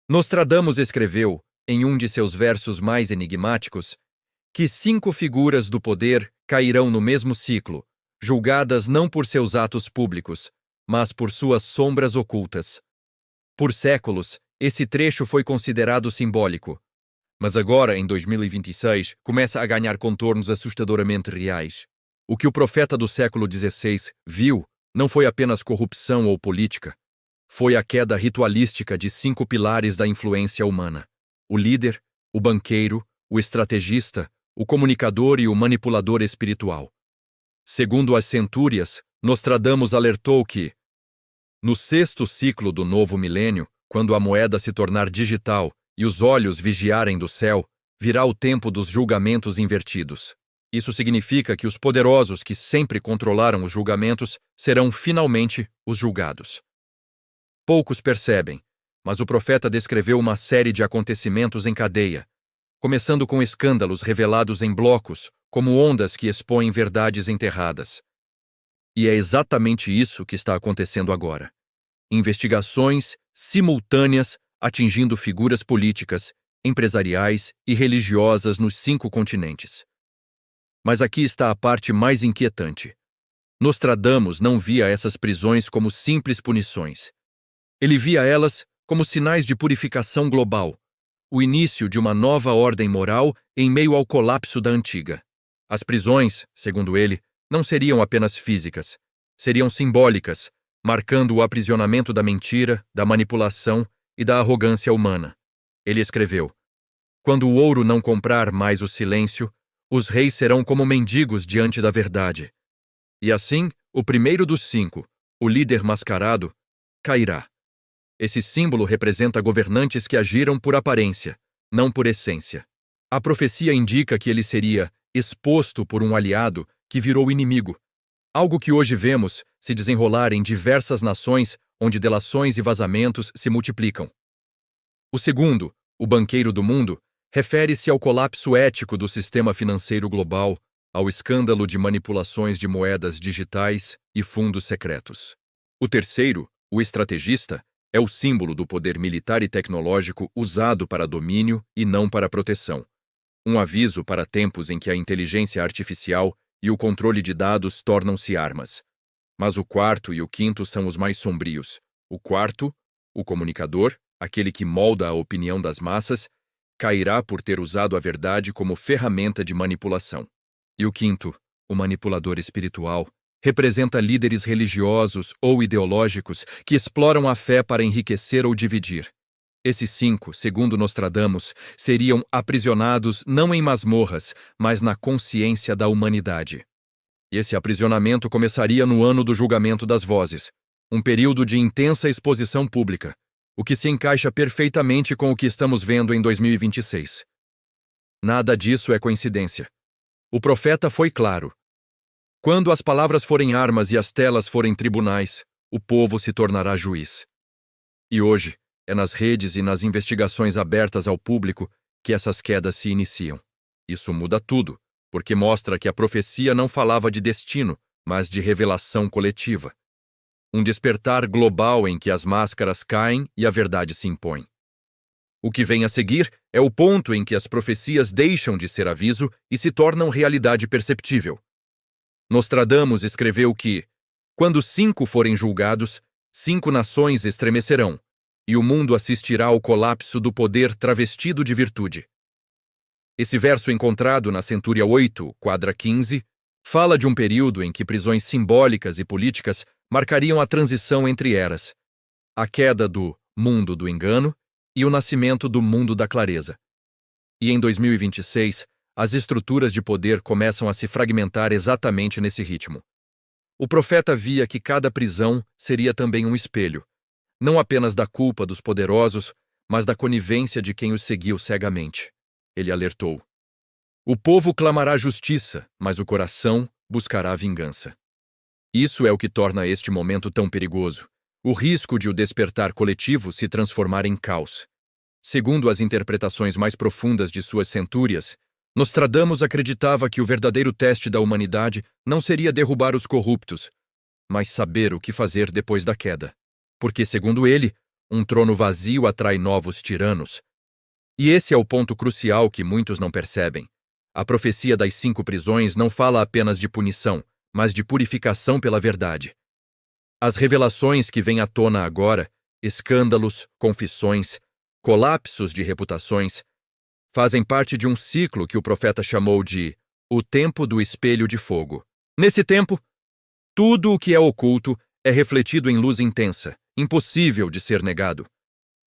Nostradamus escreveu, em um de seus versos mais enigmáticos, que 5 figuras do poder cairão no mesmo ciclo, julgadas não por seus atos públicos, mas por suas sombras ocultas. Por séculos, esse trecho foi considerado simbólico, mas agora, em 2026, começa a ganhar contornos assustadoramente reais. O que o profeta do século XVI viu não foi apenas corrupção ou política, foi a queda ritualística de 5 pilares da influência humana: o líder, o banqueiro, o estrategista, o comunicador e o manipulador espiritual. Segundo as centúrias, Nostradamus alertou que, no 6º ciclo do novo milênio, quando a moeda se tornar digital e os olhos vigiarem do céu, virá o tempo dos julgamentos invertidos. Isso significa que os poderosos que sempre controlaram os julgamentos serão finalmente os julgados. Poucos percebem, mas o profeta descreveu uma série de acontecimentos em cadeia, começando com escândalos revelados em blocos, como ondas que expõem verdades enterradas. E é exatamente isso que está acontecendo agora. Investigações simultâneas atingindo figuras políticas, empresariais e religiosas nos 5 continentes. Mas aqui está a parte mais inquietante. Nostradamus não via essas prisões como simples punições. Ele via elas como sinais de purificação global, o início de uma nova ordem moral em meio ao colapso da antiga. As prisões, segundo ele, não seriam apenas físicas, seriam simbólicas, marcando o aprisionamento da mentira, da manipulação e da arrogância humana. Ele escreveu: quando o ouro não comprar mais o silêncio, os reis serão como mendigos diante da verdade. E assim, o primeiro dos 5, o líder mascarado, cairá. Esse símbolo representa governantes que agiram por aparência, não por essência. A profecia indica que ele seria exposto por um aliado que virou inimigo, algo que hoje vemos se desenrolar em diversas nações onde delações e vazamentos se multiplicam. O segundo, o banqueiro do mundo, refere-se ao colapso ético do sistema financeiro global, ao escândalo de manipulações de moedas digitais e fundos secretos. O terceiro, o estrategista, é o símbolo do poder militar e tecnológico usado para domínio e não para proteção. Um aviso para tempos em que a inteligência artificial e o controle de dados tornam-se armas. Mas o quarto e o quinto são os mais sombrios. O quarto, o comunicador, aquele que molda a opinião das massas, cairá por ter usado a verdade como ferramenta de manipulação. E o quinto, o manipulador espiritual, representa líderes religiosos ou ideológicos que exploram a fé para enriquecer ou dividir. Esses 5, segundo Nostradamus, seriam aprisionados não em masmorras, mas na consciência da humanidade. E esse aprisionamento começaria no ano do julgamento das vozes, um período de intensa exposição pública, o que se encaixa perfeitamente com o que estamos vendo em 2026. Nada disso é coincidência. O profeta foi claro. Quando as palavras forem armas e as telas forem tribunais, o povo se tornará juiz. E hoje, é nas redes e nas investigações abertas ao público que essas quedas se iniciam. Isso muda tudo, porque mostra que a profecia não falava de destino, mas de revelação coletiva. Um despertar global em que as máscaras caem e a verdade se impõe. O que vem a seguir é o ponto em que as profecias deixam de ser aviso e se tornam realidade perceptível. Nostradamus escreveu que, quando 5 forem julgados, 5 nações estremecerão, e o mundo assistirá ao colapso do poder travestido de virtude. Esse verso encontrado na Centúria 8, quadra 15, fala de um período em que prisões simbólicas e políticas marcariam a transição entre eras, a queda do mundo do engano e o nascimento do mundo da clareza. E em 2026, as estruturas de poder começam a se fragmentar exatamente nesse ritmo. O profeta via que cada prisão seria também um espelho, não apenas da culpa dos poderosos, mas da conivência de quem os seguiu cegamente. Ele alertou: o povo clamará justiça, mas o coração buscará vingança. Isso é o que torna este momento tão perigoso, o risco de o despertar coletivo se transformar em caos. Segundo as interpretações mais profundas de suas centúrias, Nostradamus acreditava que o verdadeiro teste da humanidade não seria derrubar os corruptos, mas saber o que fazer depois da queda. Porque, segundo ele, Um trono vazio atrai novos tiranos. E esse é o ponto crucial que muitos não percebem. A profecia das 5 prisões não fala apenas de punição, mas de purificação pela verdade. As revelações que vêm à tona agora, escândalos, confissões, colapsos de reputações, fazem parte de um ciclo que o profeta chamou de o tempo do espelho de fogo. Nesse tempo, tudo o que é oculto é refletido em luz intensa, impossível de ser negado.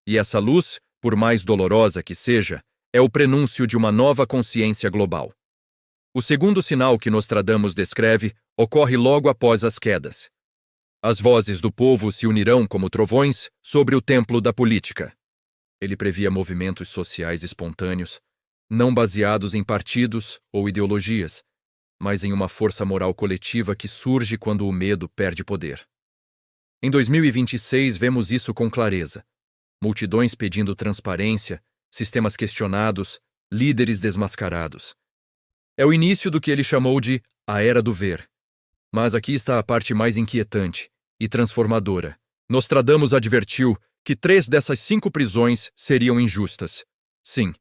E essa luz, por mais dolorosa que seja, é o prenúncio de uma nova consciência global. O segundo sinal que Nostradamus descreve ocorre logo após as quedas. As vozes do povo se unirão como trovões sobre o templo da política. Ele previa movimentos sociais espontâneos, não baseados em partidos ou ideologias, mas em uma força moral coletiva que surge quando o medo perde poder. Em 2026 vemos isso com clareza. Multidões pedindo transparência, sistemas questionados, líderes desmascarados. É o início do que ele chamou de a Era do Ver. Mas aqui está a parte mais inquietante e transformadora. Nostradamus advertiu que 3 dessas 5 prisões seriam injustas. Sim,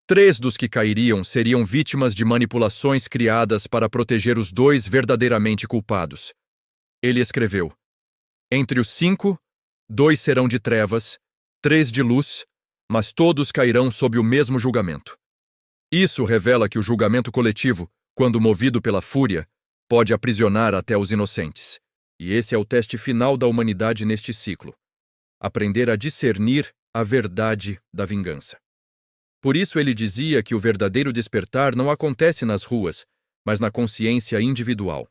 3 dos que cairiam seriam vítimas de manipulações criadas para proteger os 2 verdadeiramente culpados. Ele escreveu: entre os 5, 2 serão de trevas, 3 de luz, mas todos cairão sob o mesmo julgamento. Isso revela que o julgamento coletivo, quando movido pela fúria, pode aprisionar até os inocentes. E esse é o teste final da humanidade neste ciclo: aprender a discernir a verdade da vingança. Por isso ele dizia que o verdadeiro despertar não acontece nas ruas, mas na consciência individual.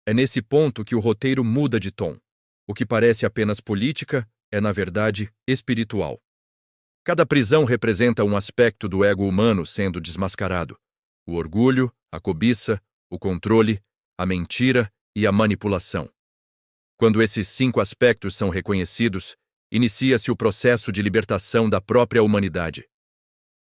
É nesse ponto que o roteiro muda de tom. O que parece apenas política é, na verdade, espiritual. Cada prisão representa um aspecto do ego humano sendo desmascarado: o orgulho, a cobiça, o controle, a mentira e a manipulação. Quando esses 5 aspectos são reconhecidos, inicia-se o processo de libertação da própria humanidade.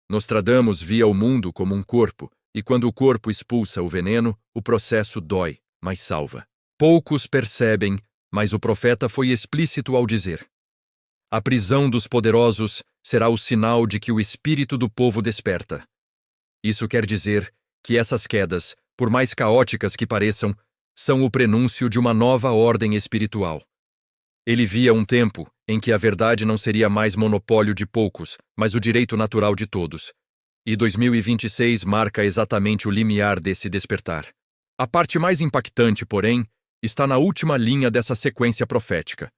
Nostradamus via o mundo como um corpo, e quando o corpo expulsa o veneno, o processo dói, mas salva. Poucos percebem, mas o profeta foi explícito ao dizer: a prisão dos poderosos será o sinal de que o espírito do povo desperta. Isso quer dizer que essas quedas, por mais caóticas que pareçam, são o prenúncio de uma nova ordem espiritual. Ele via um tempo em que a verdade não seria mais monopólio de poucos, mas o direito natural de todos. E 2026 marca exatamente o limiar desse despertar. A parte mais impactante, porém, está na última linha dessa sequência profética.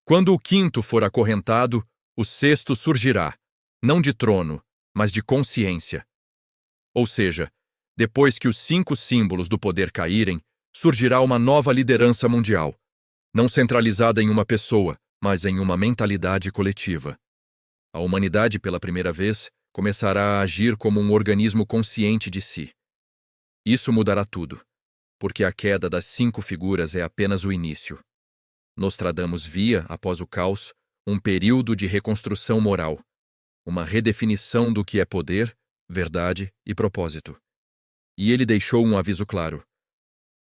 Quando o 5º for acorrentado, o 6º surgirá, não de trono, mas de consciência. Ou seja, depois que os 5 símbolos do poder caírem, surgirá uma nova liderança mundial, não centralizada em uma pessoa, mas em uma mentalidade coletiva. A humanidade, pela primeira vez, começará a agir como um organismo consciente de si. Isso mudará tudo, porque a queda das 5 figuras é apenas o início. Nostradamus via, após o caos, um período de reconstrução moral, uma redefinição do que é poder, verdade e propósito. E ele deixou um aviso claro: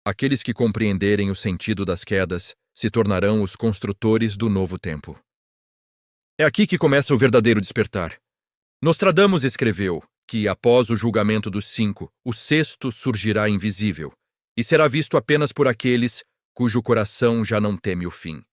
aqueles que compreenderem o sentido das quedas se tornarão os construtores do novo tempo. É aqui que começa o verdadeiro despertar. Nostradamus escreveu que, após o julgamento dos 5, o 6º surgirá invisível e será visto apenas por aqueles cujo coração já não teme o fim.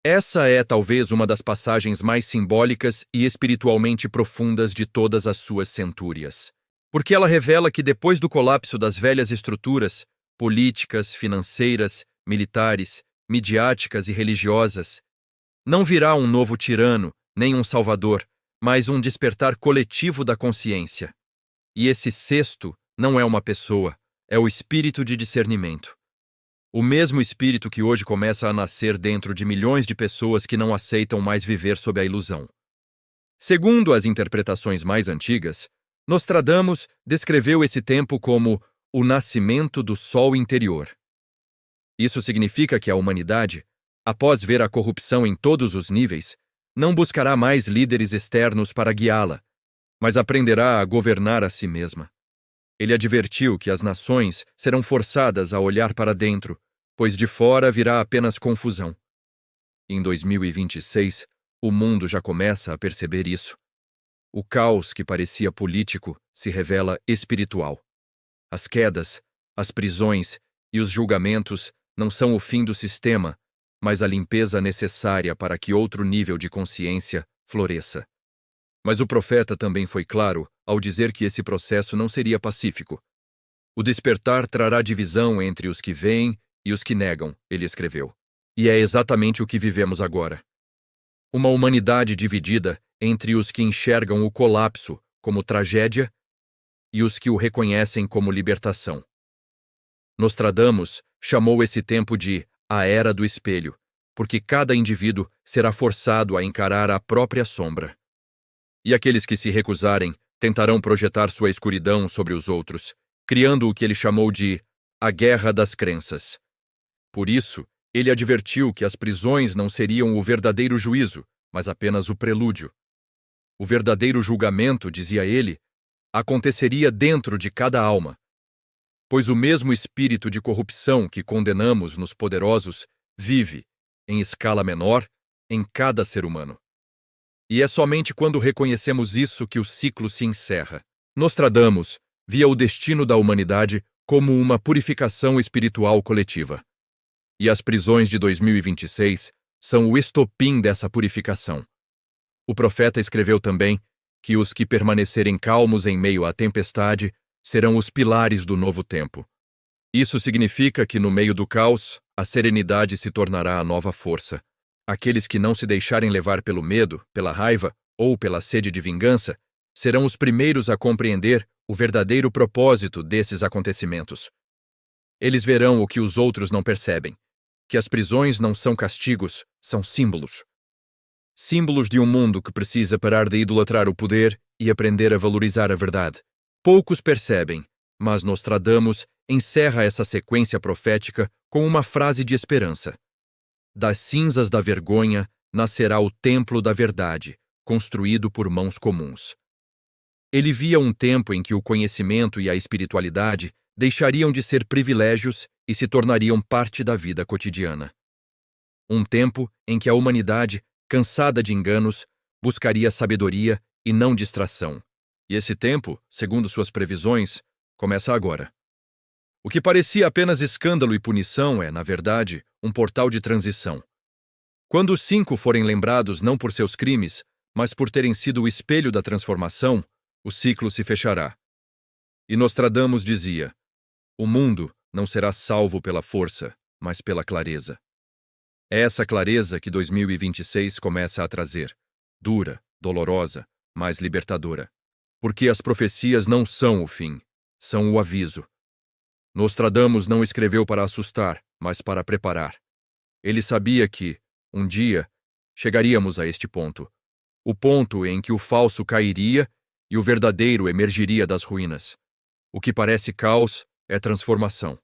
Essa é talvez uma das passagens mais simbólicas e espiritualmente profundas de todas as suas centúrias, porque ela revela que depois do colapso das velhas estruturas políticas, financeiras, militares, midiáticas e religiosas, não virá um novo tirano, nem um salvador, mas um despertar coletivo da consciência. E esse 6º não é uma pessoa, é o espírito de discernimento. O mesmo espírito que hoje começa a nascer dentro de milhões de pessoas que não aceitam mais viver sob a ilusão. Segundo as interpretações mais antigas, Nostradamus descreveu esse tempo como o nascimento do sol interior. Isso significa que a humanidade, após ver a corrupção em todos os níveis, não buscará mais líderes externos para guiá-la, mas aprenderá a governar a si mesma. Ele advertiu que as nações serão forçadas a olhar para dentro, pois de fora virá apenas confusão. Em 2026, o mundo já começa a perceber isso. O caos que parecia político se revela espiritual. As quedas, as prisões e os julgamentos não são o fim do sistema, mas a limpeza necessária para que outro nível de consciência floresça. Mas o profeta também foi claro ao dizer que esse processo não seria pacífico. O despertar trará divisão entre os que veem e os que negam, ele escreveu. E é exatamente o que vivemos agora. Uma humanidade dividida entre os que enxergam o colapso como tragédia e os que o reconhecem como libertação. Nostradamus chamou esse tempo de a Era do Espelho, porque cada indivíduo será forçado a encarar a própria sombra. E aqueles que se recusarem tentarão projetar sua escuridão sobre os outros, criando o que ele chamou de a Guerra das Crenças. Por isso, ele advertiu que as prisões não seriam o verdadeiro juízo, mas apenas o prelúdio. O verdadeiro julgamento, dizia ele, aconteceria dentro de cada alma, pois o mesmo espírito de corrupção que condenamos nos poderosos vive, em escala menor, em cada ser humano. E é somente quando reconhecemos isso que o ciclo se encerra. Nostradamus via o destino da humanidade como uma purificação espiritual coletiva. E as prisões de 2026 são o estopim dessa purificação. O profeta escreveu também que os que permanecerem calmos em meio à tempestade serão os pilares do novo tempo. Isso significa que no meio do caos, a serenidade se tornará a nova força. Aqueles que não se deixarem levar pelo medo, pela raiva ou pela sede de vingança serão os primeiros a compreender o verdadeiro propósito desses acontecimentos. Eles verão o que os outros não percebem, que as prisões não são castigos, são símbolos. Símbolos de um mundo que precisa parar de idolatrar o poder e aprender a valorizar a verdade. Poucos percebem, mas Nostradamus encerra essa sequência profética com uma frase de esperança. Das cinzas da vergonha nascerá o templo da verdade, construído por mãos comuns. Ele via um tempo em que o conhecimento e a espiritualidade deixariam de ser privilégios e se tornariam parte da vida cotidiana. Um tempo em que a humanidade, cansada de enganos, buscaria sabedoria e não distração. E esse tempo, segundo suas previsões, começa agora. O que parecia apenas escândalo e punição é, na verdade, um portal de transição. Quando os 5 forem lembrados não por seus crimes, mas por terem sido o espelho da transformação, o ciclo se fechará. E Nostradamus dizia: o mundo não será salvo pela força, mas pela clareza. É essa clareza que 2026 começa a trazer, dura, dolorosa, mas libertadora. Porque as profecias não são o fim, são o aviso. Nostradamus não escreveu para assustar, mas para preparar. Ele sabia que, um dia, chegaríamos a este ponto. O ponto em que o falso cairia e o verdadeiro emergiria das ruínas. O que parece caos é transformação.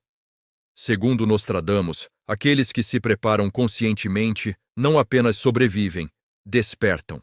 Segundo Nostradamus, aqueles que se preparam conscientemente não apenas sobrevivem, despertam.